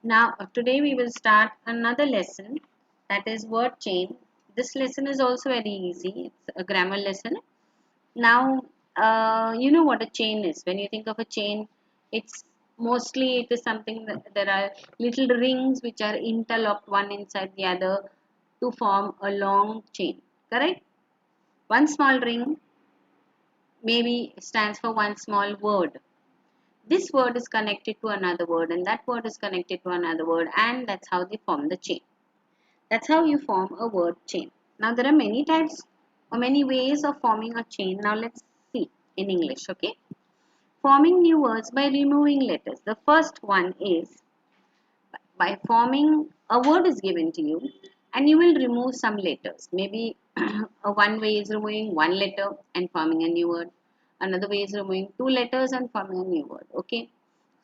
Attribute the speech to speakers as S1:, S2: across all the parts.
S1: Now, today we will start another lesson, that is word chain. This lesson is also very easy. It's a grammar lesson. Now, you know what a chain is. When you think of a chain, it's mostly it is something that there are little rings which are interlocked one inside the other to form a long chain. Correct? One small ring maybe stands for one small word. This word is connected to another word, and that word is connected to another word, and that's how they form the chain. That's how you form a word chain. Now, there are many types or many ways of forming a chain. Now, let's see in English, okay? Forming new words by removing letters. The first one is by forming a word is given to you and you will remove some letters. Maybe one way is removing one letter and forming a new word. Another way is removing two letters and forming a new word. Okay.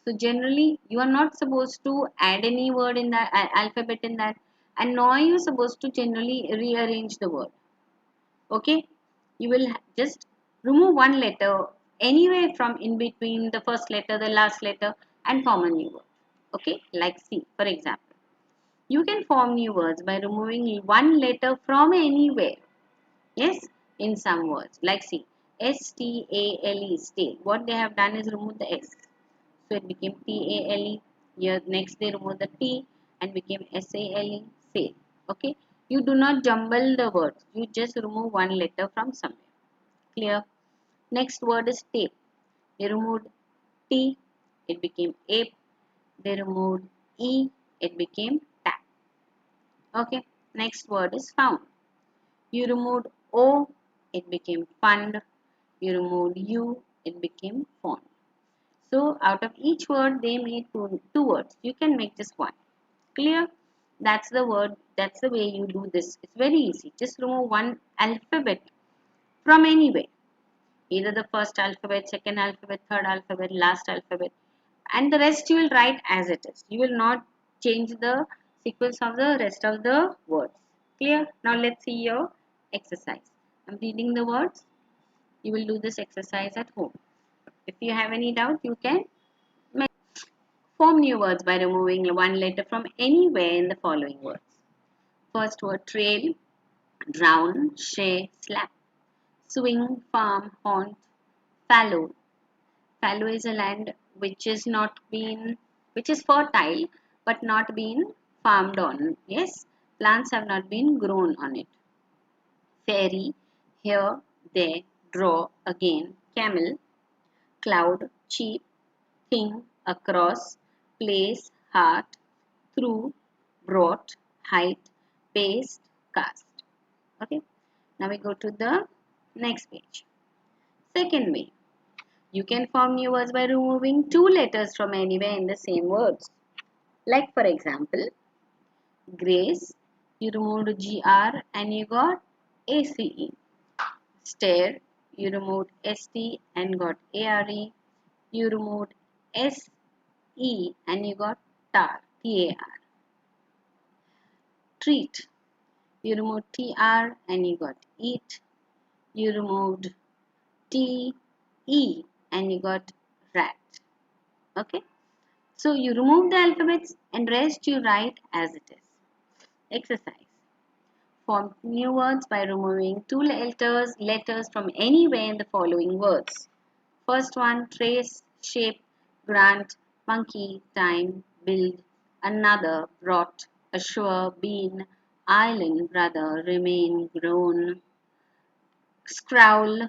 S1: So generally you are not supposed to add any word in that alphabet in that, and nor are you supposed to generally rearrange the word. Okay. You will just remove one letter anywhere from in between the first letter, the last letter, and form a new word. Okay. Like C, for example. You can form new words by removing one letter from anywhere. Yes, in some words. Like see, S-T-A-L-E, stale. What they have done is remove the S. So it became T-A-L-E. Here next they remove the T and became S-A-L-E, sale. Okay. You do not jumble the words. You just remove one letter from somewhere. Clear? Next word is tape. They removed T. It became ape. They removed E. It became tap. Okay, next word is found. You removed O, it became fund. You removed U, it became font. So out of each word they made two words. You can make just one. Clear? That's the word, that's the way you do this. It's very easy. Just remove one alphabet from anywhere. Either the first alphabet, second alphabet, third alphabet, last alphabet. And the rest you will write as it is. You will not change the sequence of the rest of the words. Clear? Now let's see your exercise. I'm reading the words. You will do this exercise at home. If you have any doubt, you can form new words by removing one letter from anywhere in the following words. First word trail, drown, share, slap, swing, farm, haunt, fallow. Fallow is a land which is not been, which is fertile but not been farmed on. Yes, plants have not been grown on it. Fairy, here, there, draw, again, camel, cloud, cheap, thing, across, place, heart, through, brought, height, paste, cast. Okay. Now we go to the next page. Second way. You can form new words by removing two letters from anywhere in the same words. Like for example, grace, you removed GR and you got ACE. Stare, you removed ST and got ARE. You removed SE and you got TAR, TAR. Treat, you removed TR and you got eat. You removed TE and you got rat. Okay. So you remove the alphabets and rest you write as it is. Exercise. Form new words by removing two letters from anywhere in the following words. First one, trace, shape, grant, monkey, time, build, another, brought, assure, been, island, brother, remain, grown, scowl,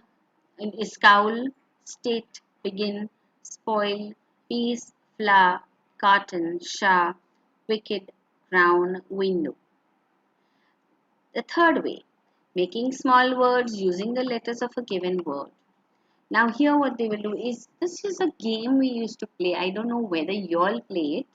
S1: scowl, state, begin, spoil, peace, flower, carton, shah, wicked, crown, window. The third way, making small words using the letters of a given word. Now here what they will do is, this is a game we used to play. I don't know whether you all play it,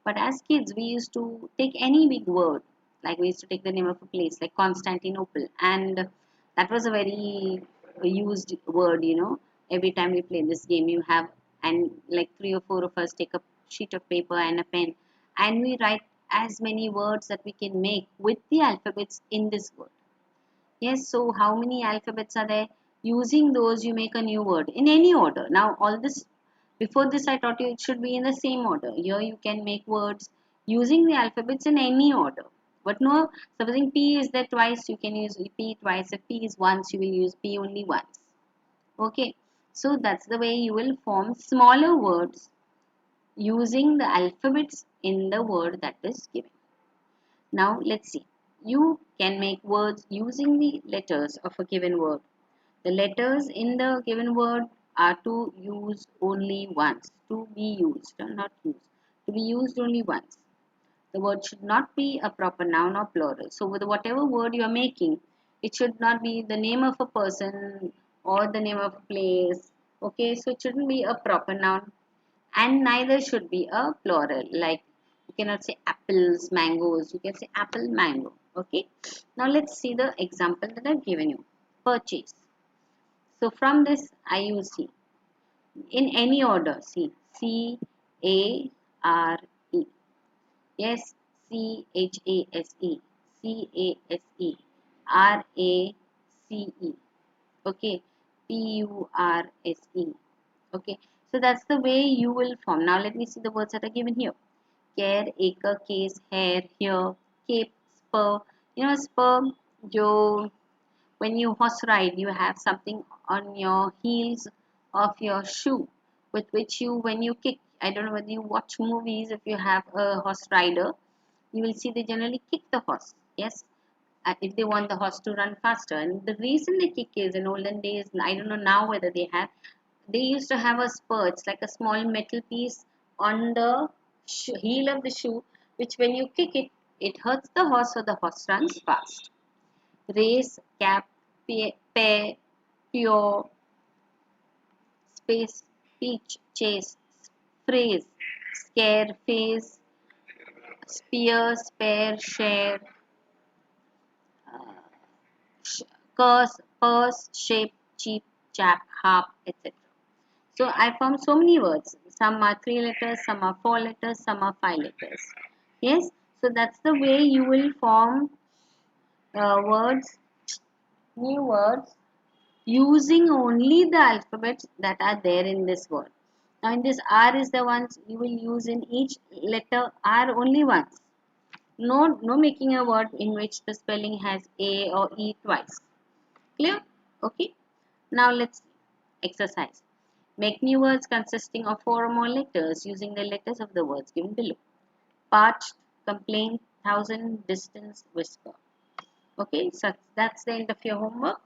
S1: but as kids we used to take any big word. Like we used to take the name of a place like Constantinople, and that was a very used word, you know. Every time we play this game you have, and like three or four of us take a sheet of paper and a pen and we write as many words that we can make with the alphabets in this word. Yes, so how many alphabets are there? Using those, you make a new word in any order. Now, all this, before this, I taught you it should be in the same order. Here, you can make words using the alphabets in any order. But no, supposing P is there twice, you can use P twice. If P is once, you will use P only once. Okay, so that's the way you will form smaller words using the alphabets in the word that is given. Now let's see. You can make words using the letters of a given word. The letters in the given word are to use only once. To be used, not used. To be used only once. The word should not be a proper noun or plural. So with whatever word you are making, it should not be the name of a person or the name of a place. Okay, so it shouldn't be a proper noun and neither should be a plural. Like you cannot say apples, mangoes. You can say apple, mango. Okay. Now let's see the example that I've given you. Purchase. So from this I use C in any order. See CARE. Yes, CHASE, CASE, RACE. Okay, PURSE. Okay, so that's the way you will form. Now let me see the words that are given here. Care, acre, case, hair, here, cape, spur. You know, spur, jo, when you horse ride, you have something on your heels of your shoe with which you, when you kick, I don't know whether you watch movies, if you have a horse rider, you will see they generally kick the horse. Yes, if they want the horse to run faster. And the reason they kick is in olden days, I don't know now whether they have, they used to have a spur. It's like a small metal piece on the heel of the shoe, which when you kick it, it hurts the horse so the horse runs fast. Race, cap, pair, pure, space, speech, chase, phrase, scare, phase, spear, spare, share, uh, curse, purse, shape, cheap, chap, harp, etc. So I formed so many words. Some are 3 letters, some are 4 letters, some are 5 letters. Yes, so that's the way you will form words, new words, using only the alphabets that are there in this word. Now in this R is the ones you will use in each letter R only once. No making a word in which the spelling has A or E twice. Clear? Okay. Now let's exercise. Make new words consisting of 4 or more letters using the letters of the words given below. Parched, complaint, thousand, distance, whisper. Okay, so that's the end of your homework.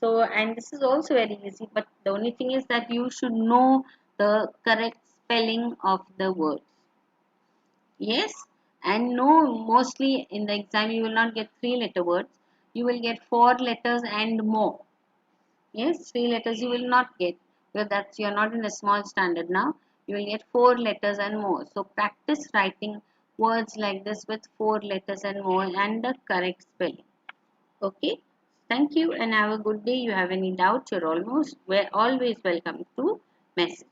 S1: So, and this is also very easy, but the only thing is that you should know the correct spelling of the words. Yes, and no, mostly in the exam you will not get 3 letter words, you will get 4 letters and more. Yes, 3 letters you will not get because that's you're not in a small standard now. You will get 4 letters and more. So practice writing words like this with 4 letters and more and the correct spelling. Okay. Thank you and have a good day. You have any doubts, you're always always welcome to message.